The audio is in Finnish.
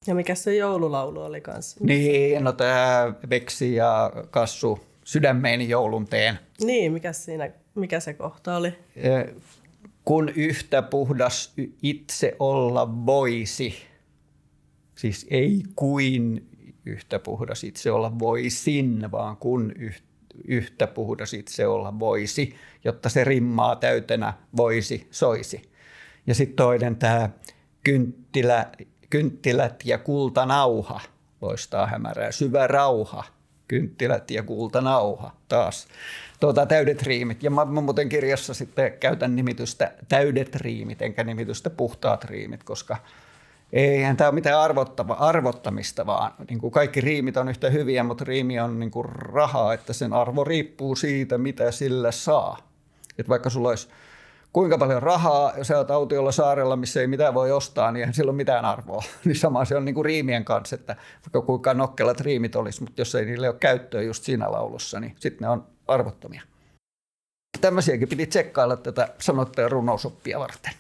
Ja mikä se joululaulu oli kanssa? Niin, no tämä Veksi ja Kassu Sydämeeni joulun teen. Niin, mikä se kohta oli? Kun yhtä puhdas itse olla voisi, siis ei kuin yhtä puhdas itse olla voisin, vaan kun yhtä puhdas itse olla voisi, jotta se rimmaa täytenä voisi, soisi. Ja sitten toinen tämä kynttilät ja kultanauha, loistaa hämärää, syvä rauha, kynttilät ja kultanauha taas. Täydet riimit. Ja mä muuten kirjassa sitten käytän nimitystä täydet riimit, enkä nimitystä puhtaat riimit, koska eihän tämä ole mitään arvottamista, vaan niin kuin kaikki riimit on yhtä hyviä, mutta riimi on niin kuin rahaa, että sen arvo riippuu siitä, mitä sillä saa. Et vaikka sulla olisi kuinka paljon rahaa, ja sä oot autiolla saarella, missä ei mitään voi ostaa, niin eihän sillä ole mitään arvoa. Niin sama se on niin kuin riimien kanssa, että vaikka kuinka nokkelat riimit olisi, mutta jos ei niille ole käyttöä just siinä laulussa, niin sitten ne on arvottomia. Tämmöisiäkin piti tsekkailla tätä sanotteen runousoppia varten.